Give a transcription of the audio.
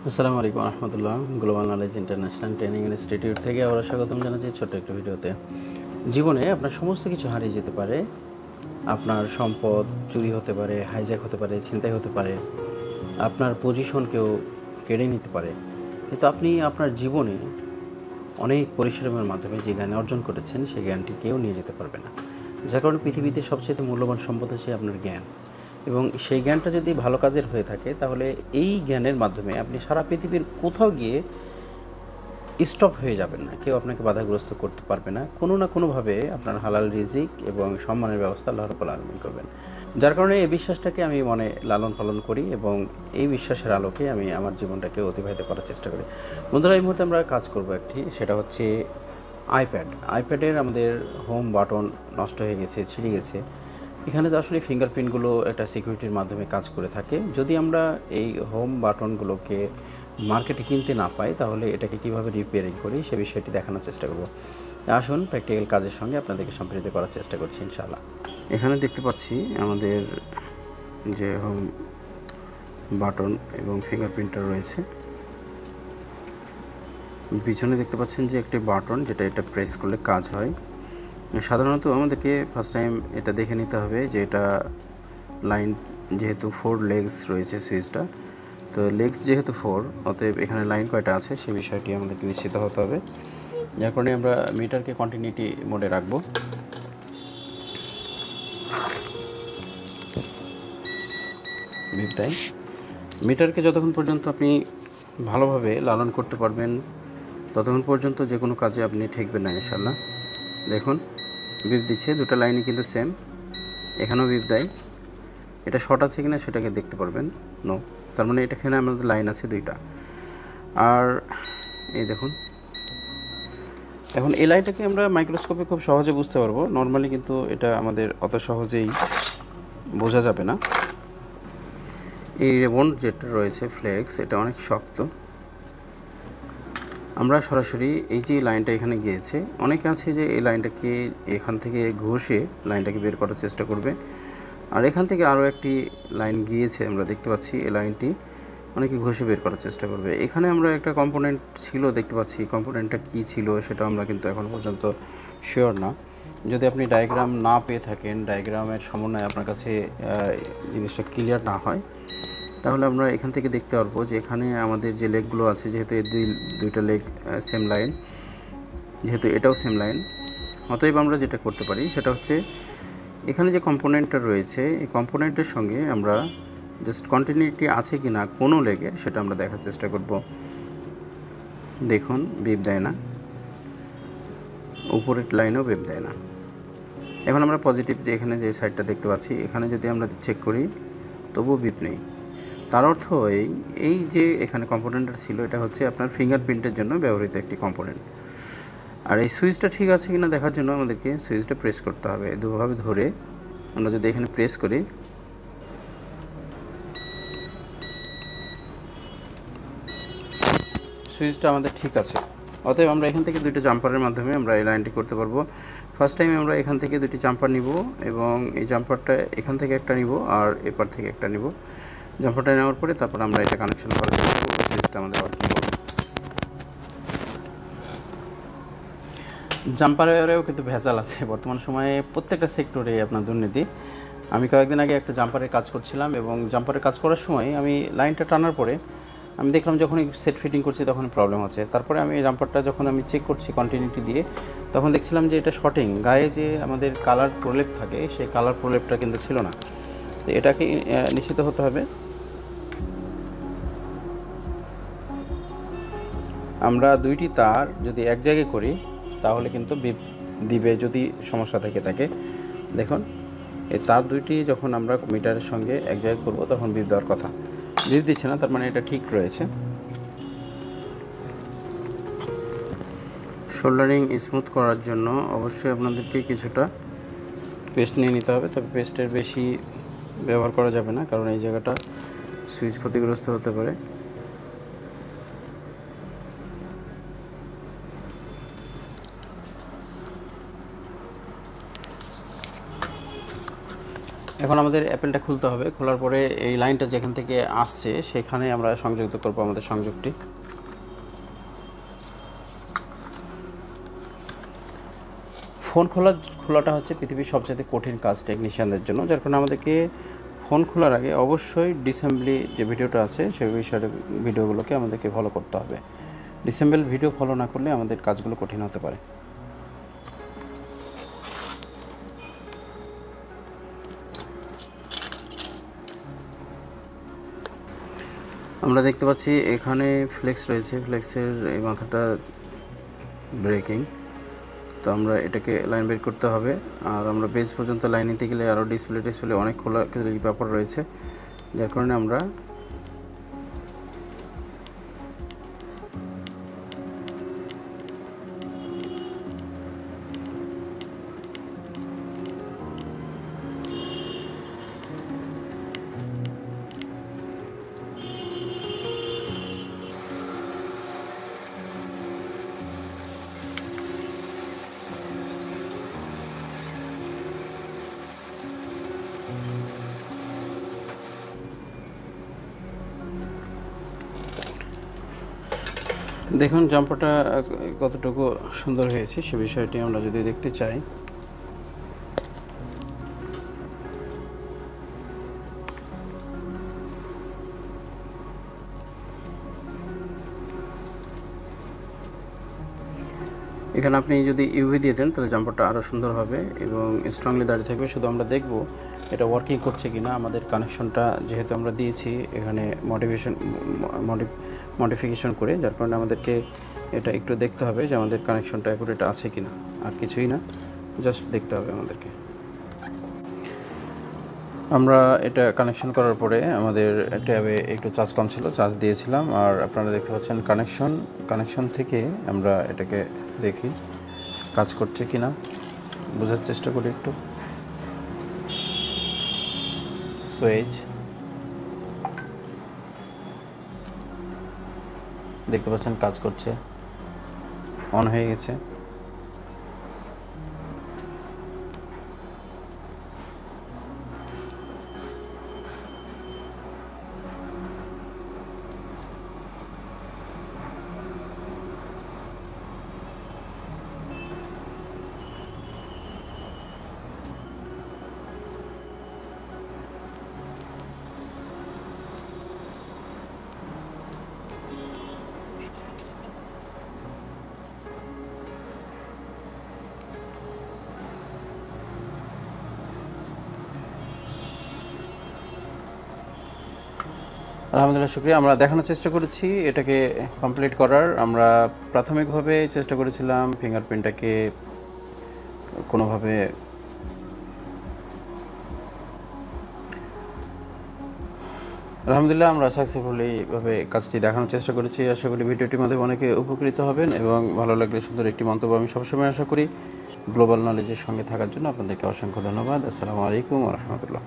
আসসালামু আলাইকুম রহমতুল্লাহ। Global knowledge international training institute থেকে আবার স্বাগতম জানাচ্ছি ছোট্ট একটা ভিডিওতে। জীবনে আপনার সমস্ত কিছু হারিয়ে যেতে পারে। আপনার সম্পদ চুরি হতে পারে, হাইজ্যাক হতে পারে, ছিনতাই হতে পারে, আপনার পজিশন কেউ কেড়ে নিতে পারে, কিন্তু আপনি আপনার জীবনে অনেক পরিশ্রমের মাধ্যমে যে জ্ঞান অর্জন করেছেন সেই জ্ঞানটি কেউ নিয়ে যেতে পারবে না। যার কারণে পৃথিবীতে সবচেয়ে মূল্যবান সম্পদ হচ্ছে আপনার জ্ঞান, এবং সেই জ্ঞানটা যদি ভালো কাজের হয়ে থাকে তাহলে এই জ্ঞানের মাধ্যমে আপনি সারা পৃথিবীর কোথাও গিয়ে স্টপ হয়ে যাবেন না, কেউ আপনাকে বাধাগ্রস্ত করতে পারবে না। কোনো না কোনোভাবে আপনার হালাল রিজিক এবং সম্মানের ব্যবস্থা আল্লাহ রাব্বুল আলামিন করবেন। যার কারণে এই বিশ্বাসটাকে আমি মনে লালন পালন করি এবং এই বিশ্বাসের আলোকে আমি আমার জীবনটাকে অতিবাহিত করার চেষ্টা করি। বন্ধুরা, এই মুহূর্তে আমরা কাজ করব একটি, সেটা হচ্ছে আইপ্যাডের আমাদের হোম বাটন নষ্ট হয়ে গেছে, ছিঁড়ে গেছে। এখানে তো আসলে ফিঙ্গারপ্রিন্টগুলো একটা সিকিউরিটির মাধ্যমে কাজ করে থাকে। যদি আমরা এই হোম বাটনগুলোকে মার্কেটে কিনতে না পাই তাহলে এটাকে কিভাবে রিপেয়ারিং করি সে বিষয়টি দেখানোর চেষ্টা করব। আসুন প্র্যাকটিক্যাল কাজের সঙ্গে আপনাদেরকে সম্পৃক্ত করার চেষ্টা করছি ইনশাআল্লাহ। এখানে দেখতে পাচ্ছি আমাদের যে হোম বাটন এবং ফিঙ্গারপ্রিন্টার রয়েছে। পিছনে দেখতে পাচ্ছেন যে একটি বাটন, যেটা এটা প্রেস করলে কাজ হয়। সাধারণত আমাদেরকে ফার্স্ট টাইম এটা দেখে নিতে হবে যে এটা লাইন, যেহেতু 4 লেগস রয়েছে সুইচটা, তো লেগস যেহেতু 4, অতএব এখানে লাইন কয়টা আছে সে বিষয়টি আমাদেরকে নিশ্চিত হতে হবে। যার কারণে আমরা মিটারকে কন্টিনিউটি মোডে রাখবো। বিদায় মিটারকে যতক্ষণ পর্যন্ত আপনি ভালোভাবে লালন করতে পারবেন ততক্ষণ পর্যন্ত যে কোনো কাজে আপনি ঠেকবেন না ইনশাআল্লাহ। দেখুন বিপ দিচ্ছে, দুটো লাইনই কিন্তু সেম। এখানেও বিপ দেয়। এটা শর্ট আছে কিনা সেটাকে দেখতে পারবেন। নো, তার মানে এখানে আমাদের লাইন আছে 2টা। আর এই দেখুন, এখন এই লাইনটাকে আমরা মাইক্রোস্কোপে খুব সহজে বুঝতে পারবো। নর্মালি কিন্তু এটা আমাদের অত সহজেই বোঝা যাবে না। এই রেবন যেটা রয়েছে ফ্লেক্স, এটা অনেক শক্ত। আমরা সরাসরি এই যে লাইনটা এখানে গিয়েছে, অনেকে আছে যে এই লাইনটাকে এখান থেকে ঘষে লাইনটাকে বের করার চেষ্টা করবে, আর এখান থেকে আরও একটি লাইন গিয়েছে আমরা দেখতে পাচ্ছি, এই লাইনটি অনেকে ঘষে বের করার চেষ্টা করবে। এখানে আমরা একটা কম্পোনেন্ট ছিল দেখতে পাচ্ছি, কম্পোনেন্টটা কী ছিল সেটা আমরা কিন্তু এখন পর্যন্ত শিওর না। যদি আপনি ডায়াগ্রাম না পেয়ে থাকেন, ডায়াগ্রামের সমন্বয়ে আপনার কাছে জিনিসটা ক্লিয়ার না হয়, তাহলে আমরা এখান থেকে দেখতে পারবো যে এখানে আমাদের যে লেগগুলো আছে, যেহেতু এই দুইটা লেগ সেম লাইন, যেহেতু এটাও সেম লাইন, অতএব আমরা যেটা করতে পারি সেটা হচ্ছে এখানে যে কম্পোনেন্টটা রয়েছে এই কম্পোনেন্টের সঙ্গে আমরা জাস্ট কন্টিনিউটি আছে কি না কোনো লেগের সেটা আমরা দেখার চেষ্টা করব। দেখুন বিপ দেয় না, উপরের লাইনেও বিপ দেয় না। এখন আমরা পজিটিভ যে এখানে যে সাইডটা দেখতে পাচ্ছি, এখানে যদি আমরা চেক করি তবুও বিপ নেই। তার অর্থ এই যে এখানে কম্পোনেন্টটা ছিল, এটা হচ্ছে আপনার ফিঙ্গারপ্রিন্টের জন্য ব্যবহৃত একটি কম্পোনেন্ট। আর এই সুইচটা ঠিক আছে কিনা দেখার জন্য আমাদেরকে সুইচটা প্রেস করতে হবে। দুভাবে ধরে আমরা যদি এখানে প্রেস করি, সুইচটা আমাদের ঠিক আছে। অতএব আমরা এখান থেকে 2টা জাম্পারের মাধ্যমে আমরা এই লাইনটি করতে পারবো। ফার্স্ট টাইম আমরা এখান থেকে 2টি জাম্পার নিব এবং এই জাম্পারটা এখান থেকে একটা নিব আর এপার থেকে একটা নিব। জাম্পারটা নেওয়ার পরে তারপর আমরা এটা কানেকশন করার চেষ্টা করব, সুইচটা আমাদের ওয়ার্কিং করবে। জাম্পারেও কিন্তু ভেজাল আছে বর্তমান সময়ে, প্রত্যেকটা সেক্টরে আপনার দুর্নীতি। আমি কয়েকদিন আগে একটা জাম্পারের কাজ করছিলাম এবং জাম্পারের কাজ করার সময় আমি লাইনটা টানার পরে আমি দেখলাম যখনই সেট ফিটিং করছি তখন প্রবলেম হচ্ছে। তারপরে আমি এই জাম্পারটা যখন আমি চেক করছি কন্টিনিউটি দিয়ে, তখন দেখছিলাম যে এটা শর্টিং, গায়ে যে আমাদের কালার প্রলেপ থাকে সেই কালার প্রলেপটা কিন্তু ছিল না। তো এটাকে নিশ্চিত হতে হবে। আমরা 2টি তার যদি এক জায়গায় করি তাহলে কিন্তু বিপ দিবে যদি সমস্যা থেকে থাকে। দেখুন এই তার 2টি যখন আমরা মিটারের সঙ্গে এক জায়গায় করব তখন বিপ দেওয়ার কথা, বিপ দিচ্ছে না, তার মানে এটা ঠিক রয়েছে। সোল্ডারিং স্মুথ করার জন্য অবশ্যই আপনাদেরকে কিছুটা পেস্ট নিয়ে নিতে হবে, তবে পেস্টের বেশি ব্যবহার করা যাবে না, কারণ এই জায়গাটা সুইচ ক্ষতিগ্রস্ত হতে পারে। এখন আমাদের অ্যাপেলটা খুলতে হবে। খোলার পরে এই লাইনটা যেখান থেকে আসছে সেখানে আমরা সংযুক্ত করব আমাদের সংযোগটি। ফোন খোলাটা হচ্ছে পৃথিবীর সবচেয়ে কঠিন কাজ টেকনিশিয়ানদের জন্য, যার কারণে আমাদেরকে ফোন খোলার আগে অবশ্যই ডিসঅ্যাসেম্বলি যে ভিডিওটা আছে সেই বিষয়ের ভিডিওগুলোকে আমাদেরকে ফলো করতে হবে। ডিসঅ্যাসেম্বল ভিডিও ফলো না করলে আমাদের কাজগুলো কঠিন হতে পারে। আমরা দেখতে পাচ্ছি এখানে ফ্লেক্স রয়েছে, ফ্লেক্সের এই মাথাটা ব্রেকিং, তো আমরা এটাকে লাইন বের করতে হবে। আর আমরা বেজ পর্যন্ত লাইন নিতে গেলে আরও ডিসপ্লে অনেক খোলা ব্যাপার রয়েছে, যার কারণে আমরা দেখুন জাম্পারটা কতটুকু সুন্দর হয়েছে সে বিষয়টি আমরা যদি দেখতে চাই, এখানে আপনি যদি ইউভি দিয়ে দেন তাহলে জাম্পারটা আরও সুন্দর হবে এবং স্ট্রংলি দাঁড়িয়ে থাকবে। শুধু আমরা দেখব এটা ওয়ার্কিং করছে কিনা। আমাদের কানেকশনটা যেহেতু আমরা দিয়েছি এখানে মডিফিকেশন করে, যার কারণে আমাদেরকে এটা একটু দেখতে হবে যে আমাদের কানেকশনটা অ্যাকুরেট আছে কিনা, আর কিছুই না, জাস্ট দেখতে হবে আমাদেরকে। আমরা এটা কানেকশন করার পরে আমাদের ট্যাবে একটু চার্জ কম ছিল, চার্জ দিয়েছিলাম। আর আপনারা দেখতে পাচ্ছেন কানেকশন থেকে আমরা এটাকে দেখি কাজ করছে কিনা, বোঝার চেষ্টা করি একটু। সুইচ দেখতে পাচ্ছেন কাজ করছে, অন হয়ে গেছে। আলহামদুলিল্লাহ, শুকরিয়া। আমরা দেখানোর চেষ্টা করেছি এটাকে কমপ্লিট করার। আমরা প্রাথমিকভাবে চেষ্টা করেছিলাম ফিঙ্গারপ্রিন্টটাকে কোনোভাবে আলহামদুলিল্লাহ আমরা সাকসেসফুলিভাবে কাজটি দেখানোর চেষ্টা করেছি। আশা করি ভিডিওটির মাধ্যমে অনেকে উপকৃত হবেন এবং ভালো লাগলে সুন্দর একটি মন্তব্য আমি সবসময় আশা করি। গ্লোবাল নলেজের সঙ্গে থাকার জন্য আপনাদেরকে অসংখ্য ধন্যবাদ। আসসালামু আলাইকুম ওয়া রাহমাতুল্লাহ।